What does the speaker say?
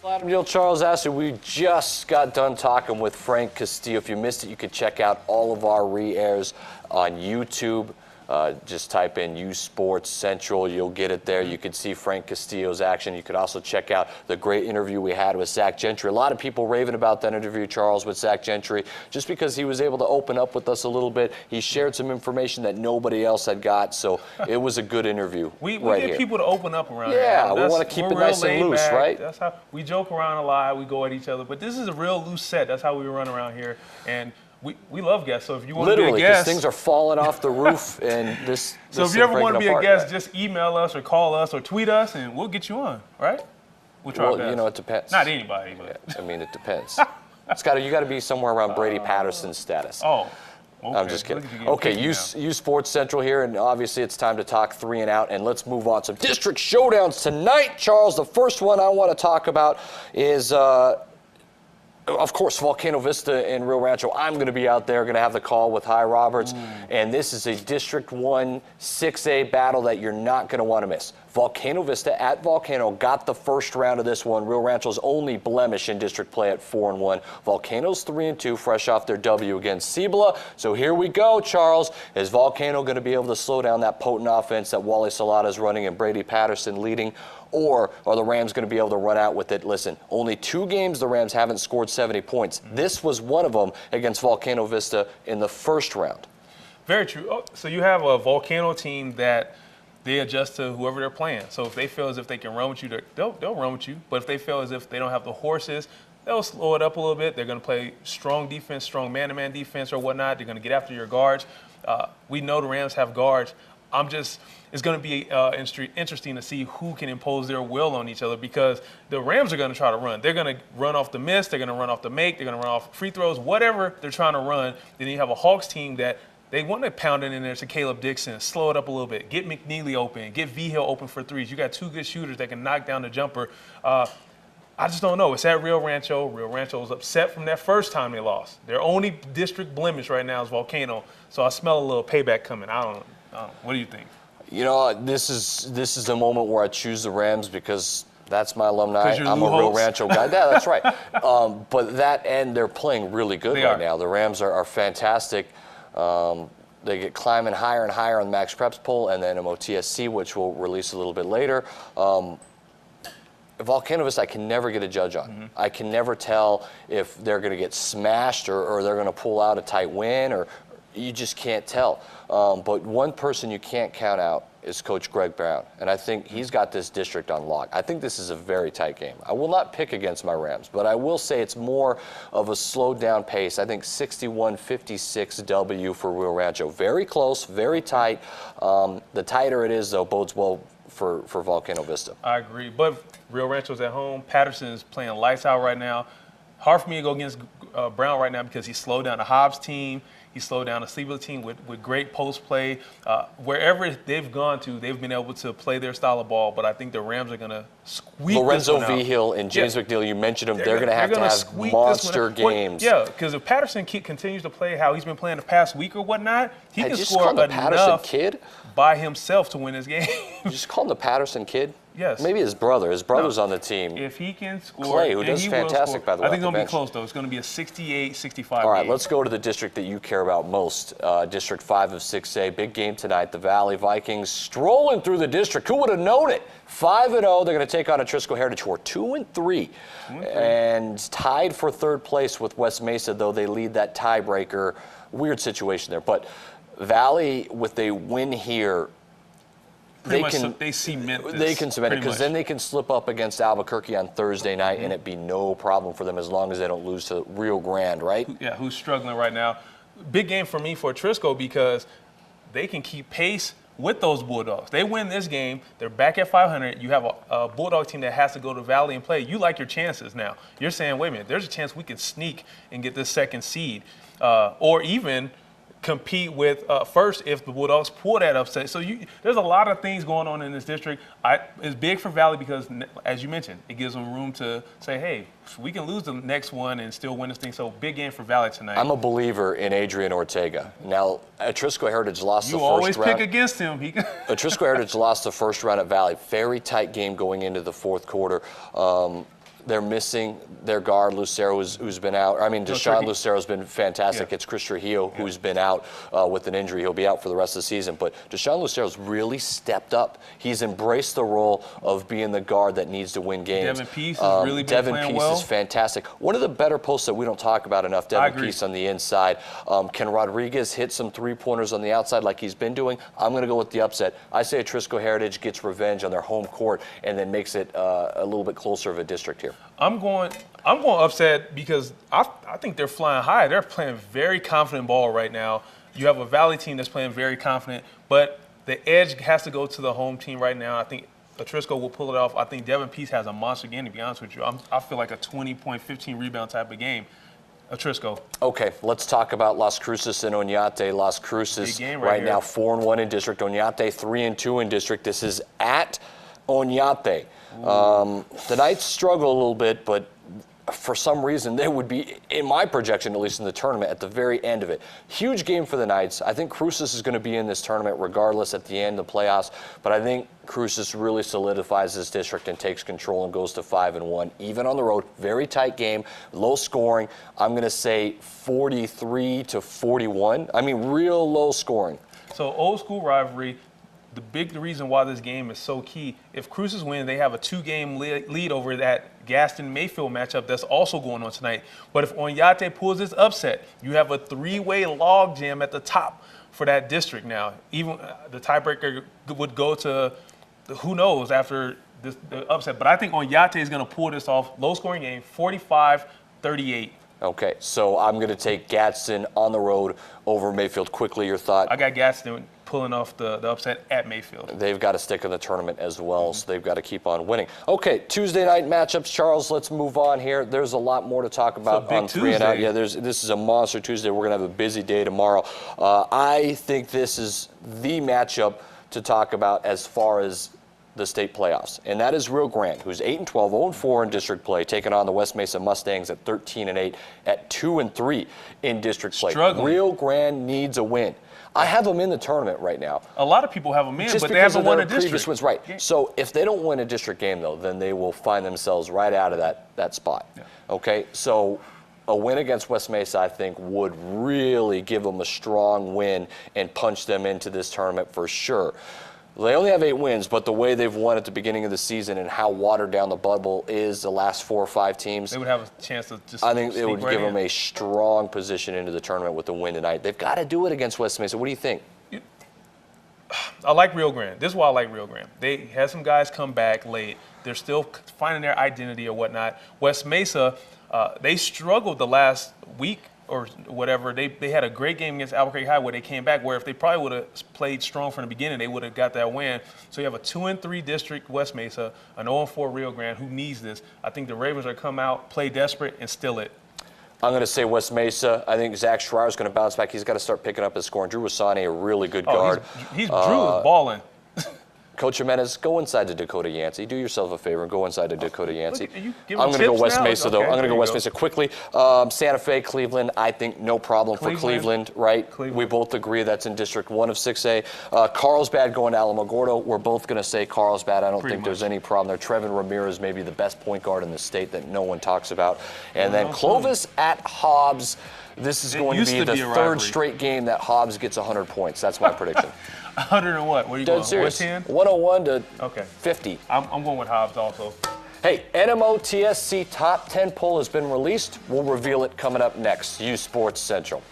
Adam Neal, Charles Astor. We just got done talking with Frank Castillo. If you missed it, you could check out all of our re-airs on YouTube. Just type in uSports Central. You'll get it there. You could see Frank Castillo's action. You could also check out the great interview we had with Zach Gentry. A lot of people raving about that interview, Charles, with Zach Gentry, just because he was able to open up with us a little bit. He shared some information that nobody else had got, so it was a good interview. We right get here. people to open up around here. Yeah, we want to keep it nice and loose, right? That's how we joke around a lot. We go at each other, but this is a real loose set. That's how we run around here, and we love guests. So if you want to be a guest, literally, things are falling off the roof, and this. So if you ever want to be a guest, just email us or call us or tweet us, and we'll get you on. Right? We'll try our best. You know, it depends. Not anybody, but yeah, I mean, it depends. You got to be somewhere around Brady Patterson's status. Oh. Okay. I'm just kidding. Okay, uSports Central here, and obviously it's time to talk 3 and out, and let's move on. Some district showdowns tonight, Charles. The first one I want to talk about is, of course, Volcano Vista and Rio Rancho. I'm going to be out there, going to have the call with Hy Roberts, and this is a District 1 6A battle that you're not going to want to miss. Volcano Vista at Volcano got the first round of this one. Rio Rancho's only blemish in district play at 4-1. Volcano's 3-2, fresh off their W against Cibola. So here we go, Charles. Is Volcano going to be able to slow down that potent offense that Wally Salada's running and Brady Patterson leading? Or are the Rams going to be able to run out with it? Listen, only 2 games the Rams haven't scored 70 points. This was one of them against Volcano Vista in the first round. Very true. Oh, so you have a Volcano team that they adjust to whoever they're playing. So if they feel as if they can run with you, they'll run with you. But if they feel as if they don't have the horses, they'll slow it up a little bit. They're going to play strong defense, strong man-to-man defense or whatnot. They're going to get after your guards. We know the Rams have guards. It's going to be interesting to see who can impose their will on each other, because the Rams are going to try to run. They're going to run off the miss. They're going to run off the make. They're going to run off free throws, whatever they're trying to run. Then you have a Hawks team that they want to pound it in there to Caleb Dixon, slow it up a little bit, get McNeely open, get V-Hill open for threes. You got 2 good shooters that can knock down the jumper. I just don't know. It's at Rio Rancho. Rio Rancho was upset from that first time they lost. Their only district blemish right now is Volcano, so I smell a little payback coming. I don't know. What do you think? You know, this is a moment where I choose the Rams because that's my alumni. I'm a Rio Rancho guy. Yeah, that's right. But that end, they're playing really good now. The Rams are fantastic. They get climbing higher and higher on the Max Preps poll, and then MOTSC, which we'll release a little bit later. Volcano Vista, I can never get a judge on. I can never tell if they're going to get smashed or they're going to pull out a tight win, or you just can't tell. But one person you can't count out is Coach Greg Brown, and I think he's got this district on lock. I think this is a very tight game. I will not pick against my Rams, but I will say it's more of a slowed down pace. I think 61-56 W for Rio Rancho. Very close, very tight. The tighter it is, though, bodes well for Volcano Vista. I agree, but Rio Rancho's at home. Patterson is playing lights out right now. Hard for me to go against Brown right now because he slowed down the Hobbs team. He slowed down the Cibola team with great post play. Wherever they've gone to, they've been able to play their style of ball, but I think the Rams are going to squeak Lorenzo this one out. V-Hill and James McNeil, you mentioned them. They're going to have monster games. Yeah, because if Patterson continues to play how he's been playing the past week or whatnot, he can score enough Patterson kid by himself to win this game. You just call him the Patterson kid? Yes. Maybe his brother. His brother's on the team. If he can score. Clay, who does fantastic, by the way. I think it's going to be close, though. It's going to be a 68-65 All right, game. let's go to the district that you care about most, District 5 of 6A. Big game tonight. The Valley Vikings strolling through the district. Who would have known it? 5-0. They're going to take on Atrisco Heritage, who are 2-3. And tied for 3rd place with West Mesa, though they lead that tiebreaker. Weird situation there. But Valley, with a win here, they can cement it, because then they can slip up against Albuquerque on Thursday night, and it'd be no problem for them as long as they don't lose to Rio Grande, right? Yeah, who's struggling right now. Big game for me for Atrisco because they can keep pace with those Bulldogs. They win this game, they're back at 500. You have a Bulldog team that has to go to Valley and play. You like your chances now. You're saying, wait a minute, there's a chance we can sneak and get this 2nd seed, or even compete with first if the Bulldogs pull that upset. So there's a lot of things going on in this district. It's big for Valley because, as you mentioned, it gives them room to say, hey, we can lose the next one and still win this thing. So big game for Valley tonight. I'm a believer in Adrian Ortega. Now, Atrisco Heritage lost the first round. You always pick against him. Atrisco Heritage lost the first round at Valley. Very tight game going into the 4th quarter. They're missing their guard, Lucero, who's been out. I mean, Deshaun Lucero's been fantastic. Yeah. It's Chris Trujillo, who's been out with an injury. He'll be out for the rest of the season. But Deshaun Lucero's really stepped up. He's embraced the role of being the guard that needs to win games. Devin Peace has really been playing well. Devin Peace is fantastic. One of the better posts that we don't talk about enough, Devin Peace on the inside. Can Rodriguez hit some three-pointers on the outside like he's been doing? I'm going to go with the upset. I say Atrisco Heritage gets revenge on their home court and then makes it a little bit closer of a district here. I'm going upset because I think they're flying high. They're playing very confident ball right now. You have a Valley team that's playing very confident, but the edge has to go to the home team right now. I think Atrisco will pull it off. I think Devin Peace has a monster game, to be honest with you. I feel like a 20-point, 15-rebound type of game. Atrisco. Okay, let's talk about Las Cruces and Oñate. Las Cruces right now 4-1 in district. Oñate 3-2 in district. This is at Oñate. The Knights struggle a little bit, but for some reason they would be, in my projection at least in the tournament, at the very end of it. Huge game for the Knights. I think Cruces is going to be in this tournament regardless at the end of the playoffs, but I think Cruces really solidifies this district and takes control and goes to 5-1, even on the road. Very tight game, low scoring. I'm going to say 43-41. I mean, real low scoring. So old school rivalry. The reason why this game is so key, if Cruces win, they have a 2-game lead over that Gaston-Mayfield matchup that's also going on tonight. But if Oñate pulls this upset, you have a 3-way log jam at the top for that district now. Even the tiebreaker would go to who knows after the upset. But I think Oñate is going to pull this off. Low-scoring game, 45-38. Okay, so I'm going to take Gadsden on the road over Mayfield. Quickly, your thought? I got Gadsden pulling off the upset at Mayfield. They've got to stick in the tournament as well, so they've got to keep on winning. Okay, Tuesday night matchups. Charles, let's move on here. There's a lot more to talk about on 3 and Out. Yeah, this is a monster Tuesday. We're going to have a busy day tomorrow. I think this is the matchup to talk about as far as the state playoffs, and that is Rio Grande, who's 8-12, 0-4 in district play, taking on the West Mesa Mustangs at 13-8, at 2-3 in district play. Struggling. Rio Grande needs a win. I have them in the tournament right now. A lot of people have them in, but they haven't won a district. Wins, right. Yeah. So if they don't win a district game, though, then they will find themselves right out of that spot. Yeah. Okay, so a win against West Mesa, I think, would really give them a strong win and punch them into this tournament for sure. They only have 8 wins, but the way they've won at the beginning of the season and how watered down the bubble is the last 4 or 5 teams. They would have a chance to just I think it would give them in. a strong position into the tournament with the win tonight. They've got to do it against West Mesa. What do you think? I like Rio Grande. This is why I like Rio Grande. They had some guys come back late. They're still finding their identity or whatnot. West Mesa, they struggled the last week or whatever. They had a great game against Albuquerque High where they came back, where if they probably would have played strong from the beginning, they would have got that win. So you have a 2-3 district West Mesa, an 0-4 Rio Grande who needs this. I think the Ravens are come out, play desperate, and steal it. I'm going to say West Mesa. I think Zach Schreier is going to bounce back. He's got to start picking up his scoring. Drew Wasani, a really good guard. Drew is balling. Coach Jimenez, go inside to Dakota Yancey. Do yourself a favor and go inside to Dakota Yancey. I'm going to go West Mesa, though. I'm going to go West Mesa quickly. Santa Fe, Cleveland, I think no problem for Cleveland, right? We both agree that's in District 1 of 6A. Carlsbad going to Alamogordo. We're both going to say Carlsbad. I don't think there's any problem there. Trevin Ramirez may be the best point guard in the state that no one talks about. And then Clovis at Hobbs. This is going to be the 3rd straight game that Hobbs gets 100 points. That's my prediction. 100 and what? What are you Dead going? serious. 110? 101 to 50. I'm going with Hobbs also. Hey, NMO TSC Top 10 poll has been released. We'll reveal it coming up next. uSports Central.